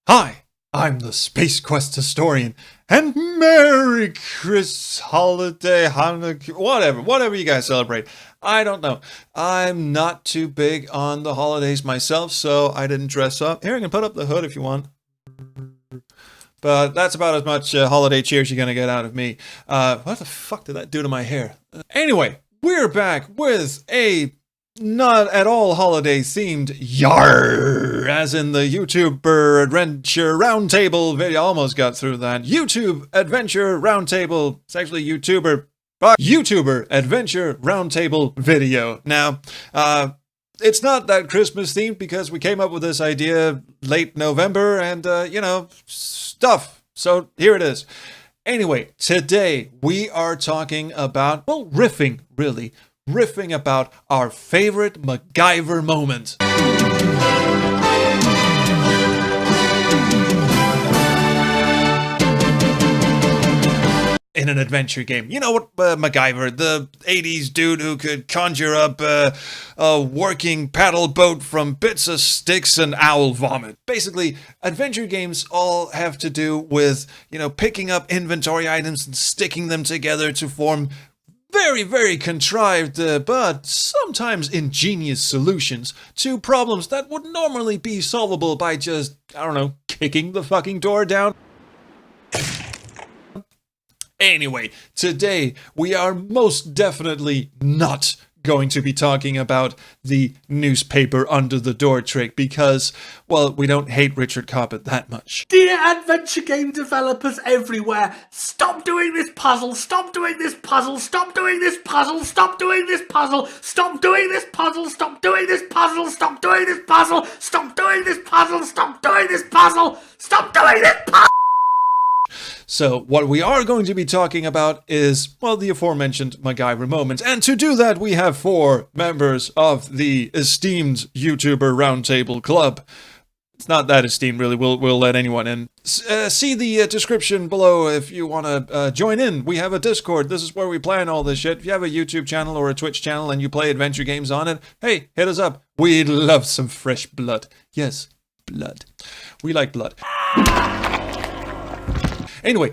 Hi, I'm the Space Quest historian, and Merry Chris Holiday, Hanukkah, whatever you guys celebrate. I don't know. I'm not too big on the holidays myself, so I didn't dress up. Here, I can put up the hood if you want. But that's about as much holiday cheers you're gonna get out of me. What the fuck did that do to my hair? Anyway, we're back with a not at all holiday themed YAR, as in the YouTuber Adventure Roundtable video. Almost got through that. YouTube Adventure Roundtable. It's actually YouTuber Adventure Roundtable video. Now, it's not that Christmas themed because we came up with this idea late November and, stuff. So here it is. Anyway, today we are talking about, well, riffing, really. Riffing about our favorite MacGyver moment. In an adventure game. You know what, MacGyver, the 80s dude who could conjure up a working paddle boat from bits of sticks and owl vomit. Basically, adventure games all have to do with, picking up inventory items and sticking them together to form very, very contrived, but sometimes ingenious solutions to problems that would normally be solvable by just, kicking the fucking door down. Anyway, today we are most definitely not going to be talking about the newspaper under the door trick because, well, we don't hate Richard Cobbett that much. Dear adventure game developers everywhere, stop doing this puzzle, stop doing this puzzle, stop doing this puzzle, stop doing this puzzle, stop doing this puzzle, stop doing this puzzle, stop doing this puzzle, stop doing this puzzle, stop doing this puzzle, stop doing this puzzle. So what we are going to be talking about is, well, the aforementioned MacGyver moments. And to do that, we have 4 members of the esteemed YouTuber Roundtable Club. It's not that esteemed, really. We'll let anyone in. See the description below if you want to join in. We have a Discord. This is where we plan all this shit. If you have a YouTube channel or a Twitch channel and you play adventure games on it, hey, hit us up. We'd love some fresh blood. Yes, blood. We like blood. Anyway,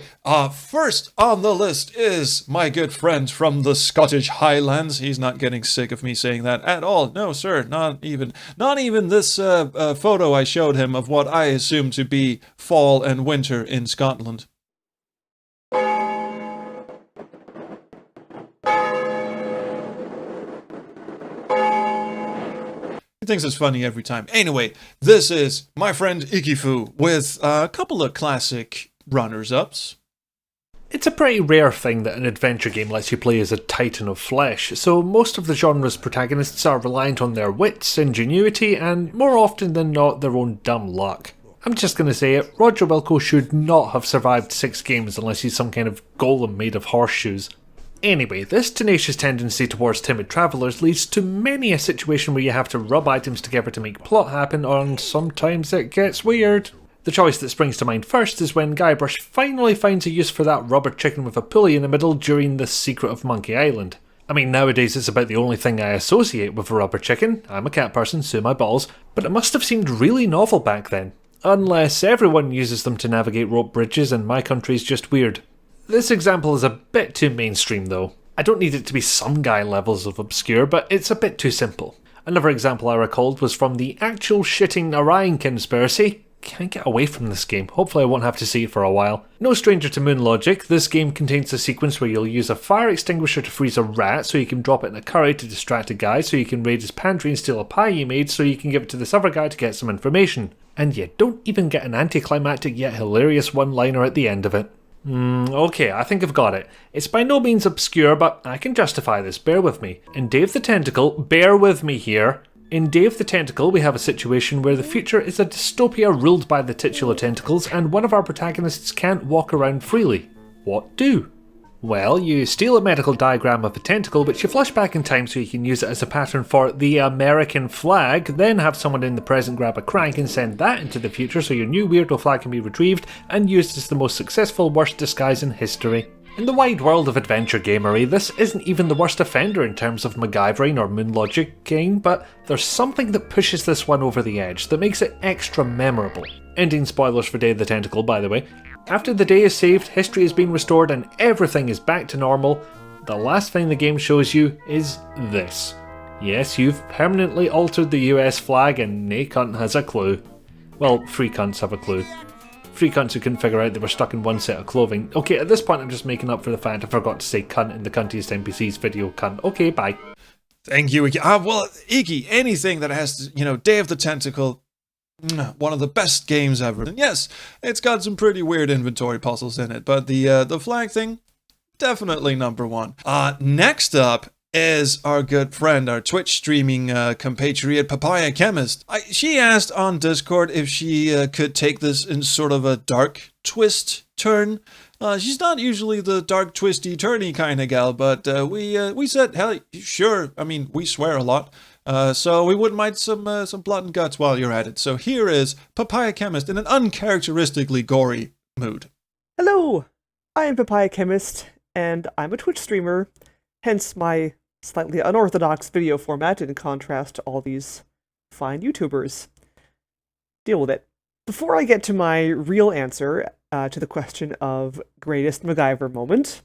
first on the list is my good friend from the Scottish Highlands. He's not getting sick of me saying that at all. No, sir, not even this photo I showed him of what I assume to be fall and winter in Scotland. He thinks it's funny every time. Anyway, this is my friend Ikifu with a couple of classic runners-ups. It's a pretty rare thing that an adventure game lets you play as a titan of flesh, so most of the genre's protagonists are reliant on their wits, ingenuity, and more often than not their own dumb luck. I'm just gonna say it, Roger Wilco should not have survived 6 games unless he's some kind of golem made of horseshoes. Anyway, this tenacious tendency towards timid travellers leads to many a situation where you have to rub items together to make plot happen, and sometimes it gets weird. The choice that springs to mind first is when Guybrush finally finds a use for that rubber chicken with a pulley in the middle during The Secret of Monkey Island. I mean, nowadays it's about the only thing I associate with a rubber chicken. I'm a cat person, sue my balls, but it must have seemed really novel back then. Unless everyone uses them to navigate rope bridges and my country's just weird. This example is a bit too mainstream though. I don't need it to be some guy levels of obscure, but it's a bit too simple. Another example I recalled was from the actual shitting Orion conspiracy. Can't get away from this game. Hopefully I won't have to see it for a while. No stranger to moon logic, this game contains a sequence where you'll use a fire extinguisher to freeze a rat so you can drop it in a curry to distract a guy so you can raid his pantry and steal a pie you made so you can give it to this other guy to get some information. And you don't even get an anticlimactic yet hilarious one-liner at the end of it. Okay, I think I've got it. It's by no means obscure, but I can justify this, bear with me. In Dave the Tentacle, bear with me here. In Dave the Tentacle, we have a situation where the future is a dystopia ruled by the titular tentacles and one of our protagonists can't walk around freely. What do? Well, you steal a medical diagram of a tentacle which you flush back in time so you can use it as a pattern for the American flag, then have someone in the present grab a crank and send that into the future so your new weirdo flag can be retrieved and used as the most successful worst disguise in history. In the wide world of adventure gamery, this isn't even the worst offender in terms of MacGyvering or moon logicking, but there's something that pushes this one over the edge, that makes it extra memorable. Ending spoilers for Day of the Tentacle, by the way. After the day is saved, history has been restored, and everything is back to normal, the last thing the game shows you is this. Yes, you've permanently altered the US flag and nae cunt has a clue. Well, 3 cunts have a clue. 3 cunts who couldn't figure out they were stuck in one set of clothing. Okay, at this point I'm just making up for the fact I forgot to say cunt in the cuntiest NPCs video, cunt. Okay, bye. Thank you, Iggy. Well, Iggy, anything that has to, Day of the Tentacle, one of the best games ever. And yes, it's got some pretty weird inventory puzzles in it, but the flag thing, definitely number one. Next up is our good friend, our Twitch streaming compatriot, Papaya Chemist. She asked on Discord if she could take this in sort of a dark twist turn. She's not usually the dark twisty turny kind of gal, but we said, hell, sure. I mean, we swear a lot, so we wouldn't mind some blood and guts while you're at it. So here is Papaya Chemist in an uncharacteristically gory mood. Hello, I am Papaya Chemist, and I'm a Twitch streamer, hence my slightly unorthodox video format in contrast to all these fine YouTubers. Deal with it. Before I get to my real answer to the question of greatest MacGyver moment,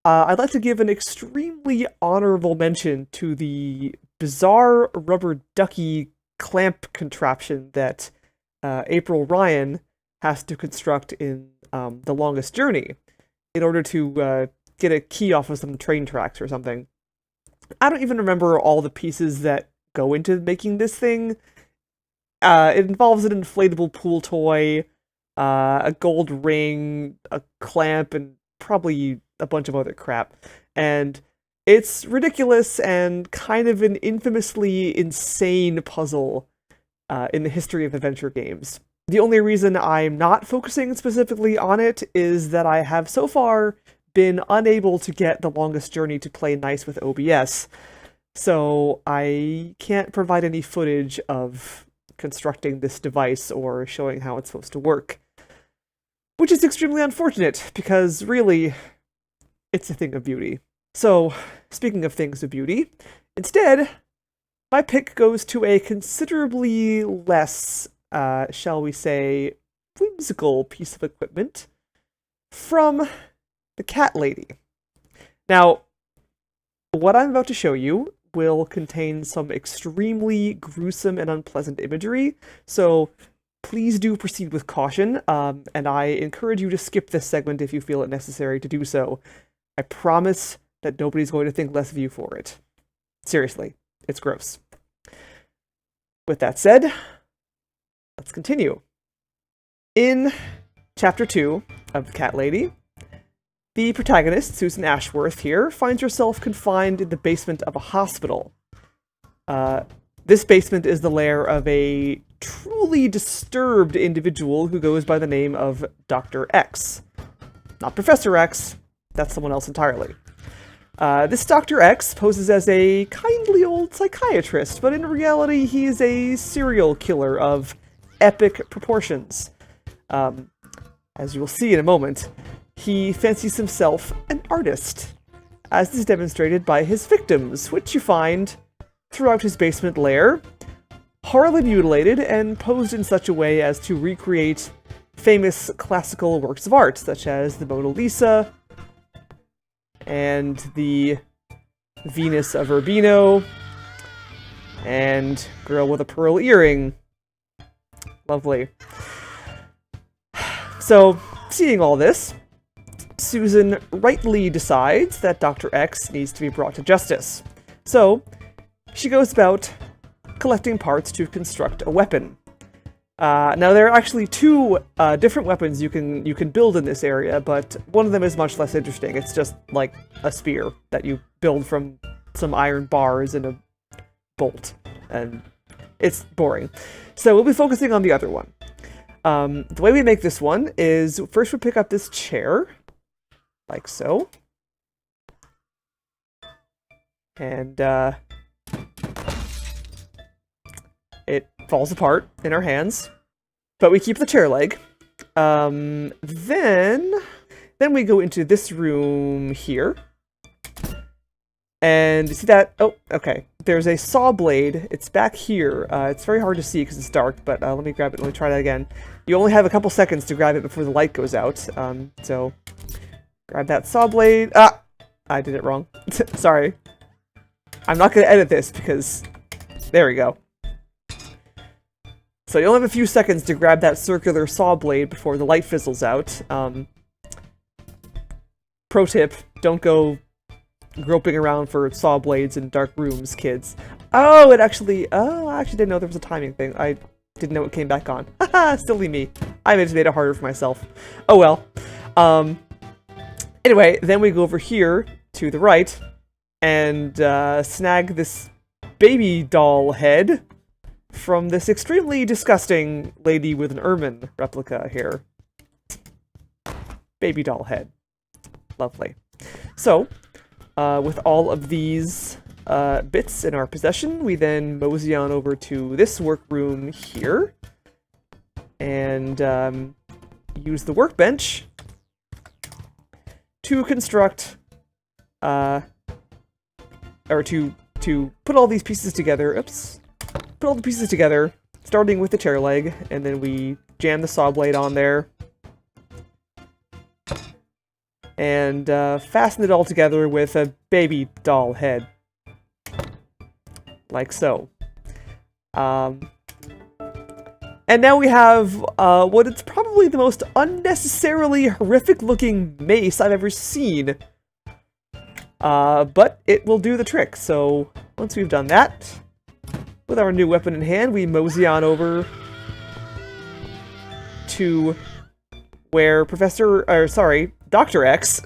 I'd like to give an extremely honorable mention to the bizarre rubber ducky clamp contraption that April Ryan has to construct in The Longest Journey in order to get a key off of some train tracks or something. I don't even remember all the pieces that go into making this thing. It involves an inflatable pool toy, a gold ring, a clamp, and probably a bunch of other crap. And it's ridiculous and kind of an infamously insane puzzle in the history of adventure games. The only reason I'm not focusing specifically on it is that I have so far been unable to get The Longest Journey to play nice with OBS, so I can't provide any footage of constructing this device or showing how it's supposed to work. Which is extremely unfortunate, because really, it's a thing of beauty. So, speaking of things of beauty, instead, my pick goes to a considerably less, shall we say, whimsical piece of equipment from the cat lady. Now, what I'm about to show you will contain some extremely gruesome and unpleasant imagery, so please do proceed with caution, and I encourage you to skip this segment if you feel it necessary to do so. I promise that nobody's going to think less of you for it. Seriously, it's gross. With that said, let's continue. In Chapter 2 of The Cat Lady, the protagonist, Susan Ashworth here, finds herself confined in the basement of a hospital. This basement is the lair of a truly disturbed individual who goes by the name of Dr. X. Not Professor X, that's someone else entirely. This Dr. X poses as a kindly old psychiatrist, but in reality he is a serial killer of epic proportions. As you will see in a moment, he fancies himself an artist, as is demonstrated by his victims, which you find throughout his basement lair, horribly mutilated and posed in such a way as to recreate famous classical works of art, such as the Mona Lisa, and the Venus of Urbino, and Girl with a Pearl Earring. Lovely. So, seeing all this, Susan rightly decides that Dr. X needs to be brought to justice. So, she goes about collecting parts to construct a weapon. Now, there are actually two different weapons you can build in this area, but one of them is much less interesting. It's just like a spear that you build from some iron bars and a bolt, and it's boring. So we'll be focusing on the other one. The way we make this one is, first we pick up this chair, like so. And it falls apart in our hands, but we keep the chair leg. Then Then we go into this room here. And you see that? Oh, okay. There's a saw blade. It's back here. It's very hard to see because it's dark, but let me grab it. Let me try that again. You only have a couple seconds to grab it before the light goes out. So, grab that saw blade. Ah! I did it wrong. Sorry. I'm not going to edit this because... There we go. So you only have a few seconds to grab that circular saw blade before the light fizzles out. Pro tip, don't go groping around for saw blades in dark rooms, kids. Oh, it actually... Oh, I actually didn't know there was a timing thing. I didn't know it came back on. Haha, silly me. I just made it harder for myself. Oh well. Anyway, then we go over here to the right and snag this baby doll head from this extremely disgusting lady with an ermine replica here. Baby doll head. Lovely. So, with all of these bits in our possession, we then mosey on over to this workroom here and use the workbench to construct, or to put all these pieces together. Oops. Put all the pieces together, starting with the chair leg, and then we jam the saw blade on there. And fasten it all together with a baby doll head. Like so. And now we have what is probably the most unnecessarily horrific looking mace I've ever seen. But it will do the trick, so once we've done that, with our new weapon in hand, we mosey on over to where Dr. X,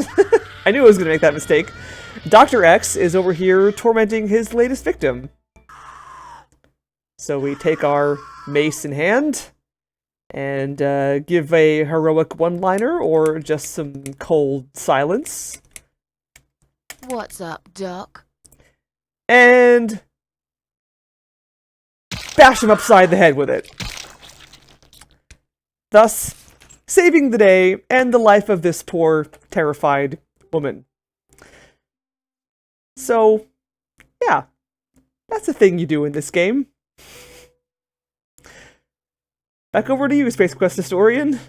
I knew I was going to make that mistake. Dr. X is over here tormenting his latest victim. So we take our mace in hand and give a heroic one-liner or just some cold silence. What's up, Doc? And bash him upside the head with it. Thus, saving the day and the life of this poor, terrified woman. So, yeah, that's a thing you do in this game. Back over to you, Space Quest Historian.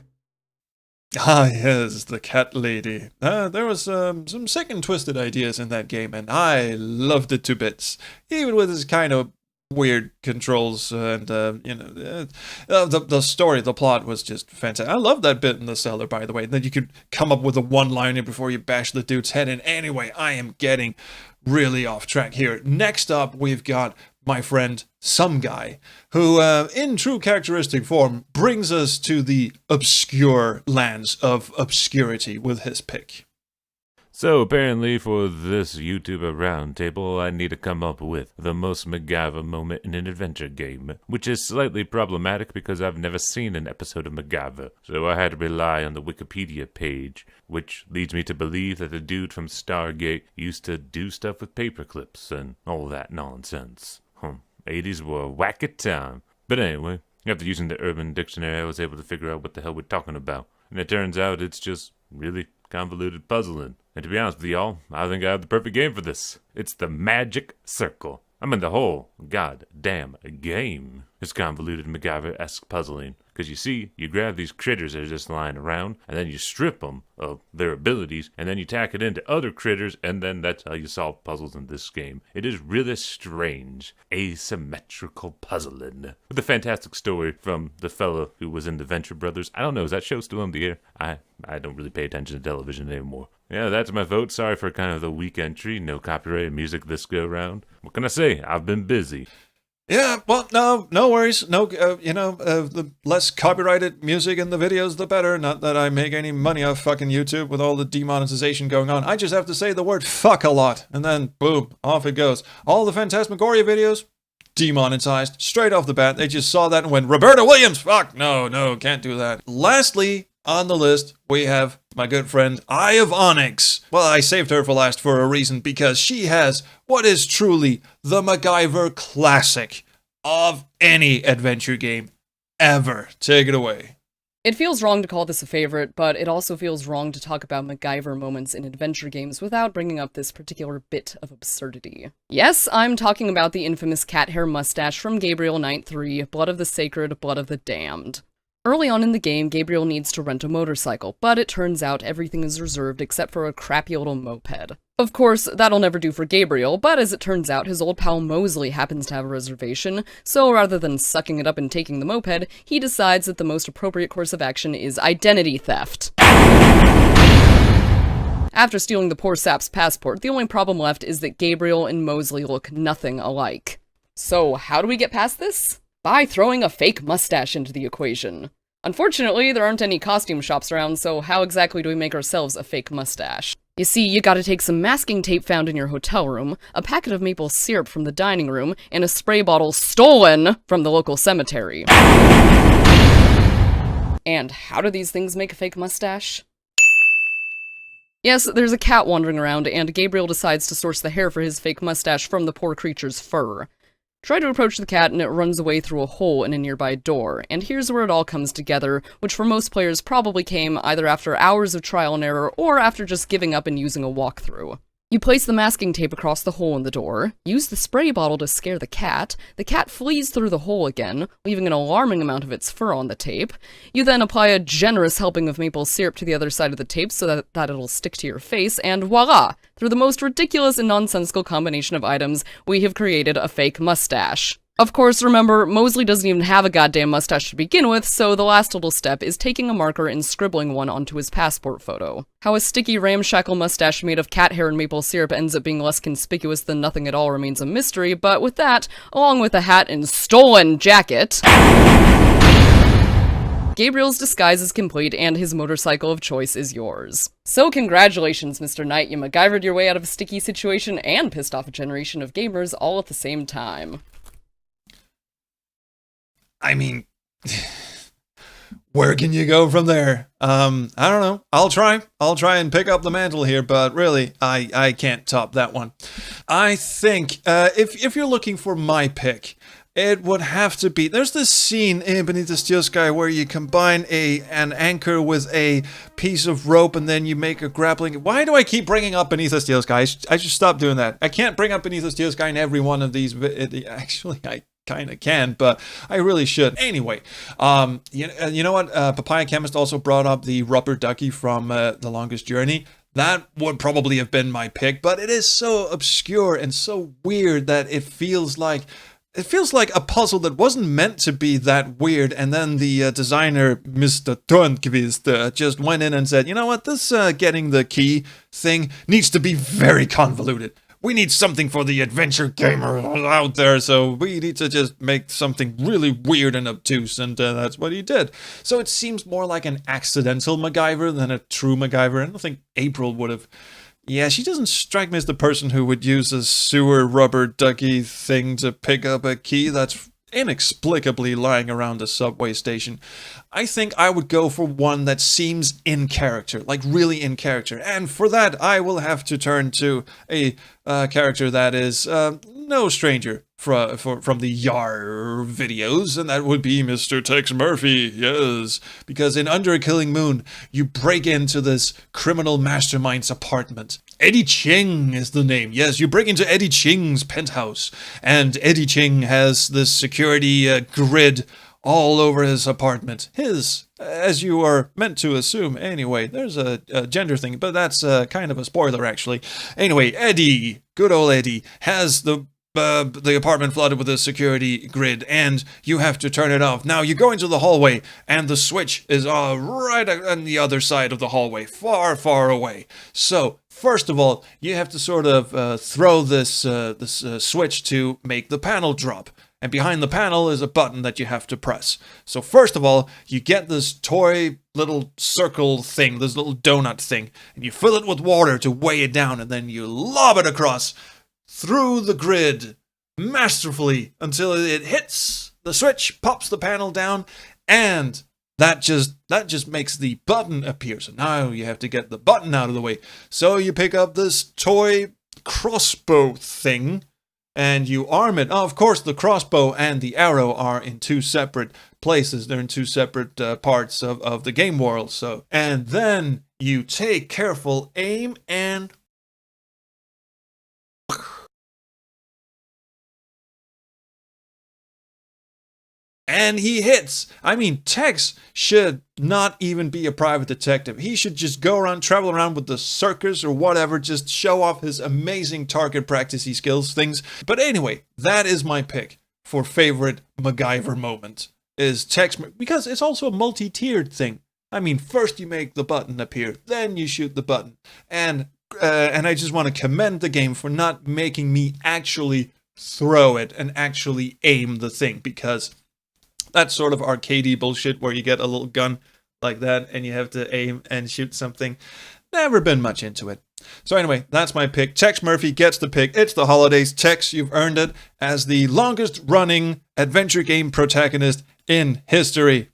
Ah, yes, the cat lady. There was some sick and twisted ideas in that game, and I loved it to bits. Even with its kind of weird controls and, the story, the plot was just fantastic. I love that bit in the cellar, by the way, that you could come up with a one-liner before you bash the dude's head in. Anyway, I am getting really off track here. Next up, we've got my friend Some Guy, who, in true characteristic form, brings us to the obscure lands of obscurity with his pick. So apparently for this YouTuber Roundtable, I need to come up with the most MacGyver moment in an adventure game, which is slightly problematic because I've never seen an episode of MacGyver, so I had to rely on the Wikipedia page, which leads me to believe that the dude from Stargate used to do stuff with paper clips and all that nonsense. 80s were a wacky time. But anyway, after using the Urban Dictionary, I was able to figure out what the hell we're talking about, and it turns out it's just really convoluted puzzling. And to be honest with y'all, I think I have the perfect game for this. It's the Magic Circle. I mean, the whole goddamn game is convoluted MacGyver-esque puzzling. Because you see, you grab these critters that are just lying around, and then you strip them of their abilities, and then you tack it into other critters, and then that's how you solve puzzles in this game. It is really strange, asymmetrical puzzling. With a fantastic story from the fellow who was in the Venture Brothers. I don't know, is that show still on the air? I don't really pay attention to television anymore. Yeah, that's my vote. Sorry for kind of the weak entry. No copyrighted music this go round. What can I say? I've been busy. Yeah, well, no worries. No, the less copyrighted music in the videos, the better. Not that I make any money off fucking YouTube with all the demonetization going on. I just have to say the word fuck a lot, and then boom, off it goes. All the Phantasmagoria videos, demonetized. Straight off the bat, they just saw that and went, Roberta Williams, fuck, no, can't do that. Lastly, on the list, we have my good friend Eye of Onyx. Well, I saved her for last for a reason, because she has what is truly the MacGyver classic of any adventure game ever. Take it away. It feels wrong to call this a favorite, but it also feels wrong to talk about MacGyver moments in adventure games without bringing up this particular bit of absurdity. Yes, I'm talking about the infamous cat hair mustache from Gabriel Knight 3, Blood of the Sacred, Blood of the Damned. Early on in the game, Gabriel needs to rent a motorcycle, but it turns out everything is reserved except for a crappy little moped. Of course, that'll never do for Gabriel, but as it turns out, his old pal Mosley happens to have a reservation, so rather than sucking it up and taking the moped, he decides that the most appropriate course of action is identity theft. After stealing the poor sap's passport, the only problem left is that Gabriel and Mosley look nothing alike. So how do we get past this? By throwing a fake mustache into the equation. Unfortunately, there aren't any costume shops around, so how exactly do we make ourselves a fake mustache? You see, you gotta take some masking tape found in your hotel room, a packet of maple syrup from the dining room, and a spray bottle stolen from the local cemetery. And how do these things make a fake mustache? Yes, there's a cat wandering around, and Gabriel decides to source the hair for his fake mustache from the poor creature's fur. Try to approach the cat and it runs away through a hole in a nearby door, and here's where it all comes together, which for most players probably came either after hours of trial and error or after just giving up and using a walkthrough. You place the masking tape across the hole in the door, use the spray bottle to scare the cat flees through the hole again, leaving an alarming amount of its fur on the tape. You then apply a generous helping of maple syrup to the other side of the tape so that it'll stick to your face, and voila! Through the most ridiculous and nonsensical combination of items, we have created a fake mustache. Of course, remember, Mosley doesn't even have a goddamn mustache to begin with, so the last little step is taking a marker and scribbling one onto his passport photo. How a sticky ramshackle mustache made of cat hair and maple syrup ends up being less conspicuous than nothing at all remains a mystery, but with that, along with a hat and stolen jacket, Gabriel's disguise is complete and his motorcycle of choice is yours. So congratulations, Mr. Knight, you MacGyvered your way out of a sticky situation and pissed off a generation of gamers all at the same time. I mean, where can you go from there? I don't know. I'll try and pick up the mantle here, but really, I can't top that one. I think, if you're looking for my pick, it would have to be, there's this scene in Beneath the Steel Sky where you combine an anchor with a piece of rope and then you make a grappling. Why do I keep bringing up Beneath the Steel Sky? I should stop doing that. I can't bring up Beneath the Steel Sky in every one of these. Actually, I kind of can, but I really should. Anyway, you know what? Papaya Chemist also brought up the rubber ducky from The Longest Journey. That would probably have been my pick, but it is so obscure and so weird that it feels like a puzzle that wasn't meant to be that weird, and then the designer, Mr. Törnqvist, just went in and said, you know what, this getting the key thing needs to be very convoluted. We need something for the adventure gamer out there, so we need to just make something really weird and obtuse, and that's what he did. So it seems more like an accidental MacGyver than a true MacGyver. I don't think April would have... Yeah, she doesn't strike me as the person who would use a sewer rubber ducky thing to pick up a key that's inexplicably lying around a subway station. I think I would go for one that seems in character, like really in character. And for that, I will have to turn to a character that is no stranger from the Yar videos, and that would be Mr. Tex Murphy, yes. Because in Under a Killing Moon, you break into this criminal mastermind's apartment. Eddie Ching is the name. Yes, you break into Eddie Ching's penthouse, and Eddie Ching has this security grid all over his apartment. His, as you are meant to assume. Anyway, there's a gender thing, but that's kind of a spoiler, actually. Anyway, Eddie, good old Eddie, has the apartment flooded with a security grid, and you have to turn it off. Now, you go into the hallway, and the switch is right on the other side of the hallway, far, far away. So, first of all, you have to sort of throw this switch to make the panel drop. And behind the panel is a button that you have to press. So first of all, you get this toy little circle thing, this little donut thing, and you fill it with water to weigh it down, and then you lob it across through the grid masterfully until it hits the switch, pops the panel down, and that just makes the button appear. So now you have to get the button out of the way. So you pick up this toy crossbow thing, and you arm it. Oh, of course, the crossbow and the arrow are in two separate places. They're in two separate parts of the game world. So, and then you take careful aim and he hits. I mean, Tex should not even be a private detective. He should just go around, travel around with the circus or whatever, just show off his amazing target practicey skills things. But anyway, that is my pick for favorite MacGyver moment, is Tex, because it's also a multi-tiered thing. I mean, first you make the button appear, then you shoot the button. And I just want to commend the game for not making me actually throw it and actually aim the thing, because that's sort of arcadey bullshit where you get a little gun like that and you have to aim and shoot something. Never been much into it. So anyway, that's my pick. Tex Murphy gets the pick. It's the holidays. Tex, you've earned it as the longest running adventure game protagonist in history,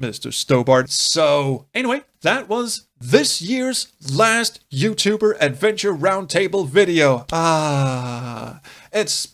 Mr. Stobart. So anyway, that was this year's last YouTuber Adventure Roundtable video. It's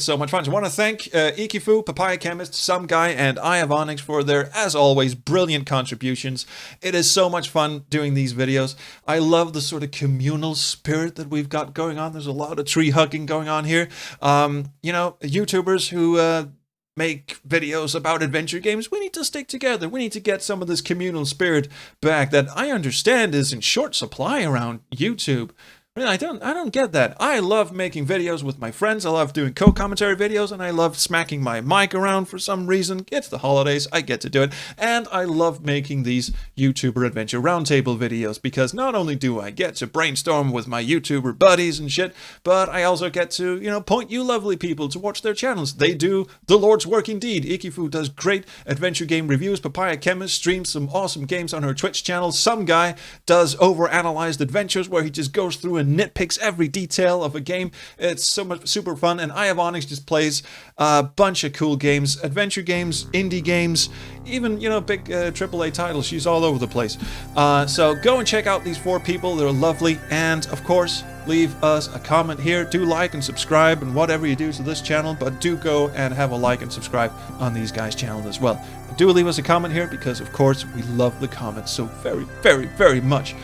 so much fun. So I want to thank Ikifu, Papaya Chemist, Some Guy, and I Have Onyx for their, as always, brilliant contributions. It is so much fun doing these videos. I love the sort of communal spirit that we've got going on. There's a lot of tree hugging going on here. YouTubers who make videos about adventure games, we need to stick together. We need to get some of this communal spirit back that I understand is in short supply around YouTube. I don't get that. I love making videos with my friends. I love doing co-commentary videos, and I love smacking my mic around for some reason. It's the holidays. I get to do it. And I love making these YouTuber Adventure Roundtable videos, because not only do I get to brainstorm with my YouTuber buddies and shit, but I also get to, point you lovely people to watch their channels. They do the Lord's work indeed. Ikifu does great adventure game reviews. Papaya Chemist streams some awesome games on her Twitch channel. Some Guy does overanalyzed adventures where he just goes through and nitpicks every detail of a game. It's so much super fun. And I Have Onyx just plays a bunch of cool games, adventure games, indie games, even big AAA titles. She's all over the place. So go and check out these four people. They're lovely. And of course, leave us a comment here. Do like and subscribe and whatever you do to this channel, but do go and have a like and subscribe on these guys' channel as well. Do leave us a comment here, because of course we love the comments so very, very, very much.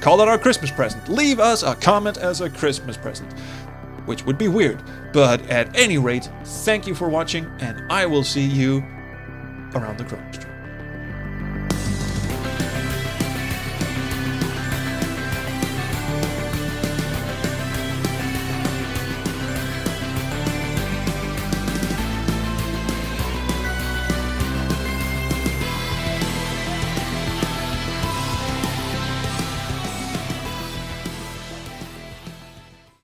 Call it our Christmas present. Leave us a comment as a Christmas present, which would be weird. But at any rate, thank you for watching, and I will see you around the Christmas tree.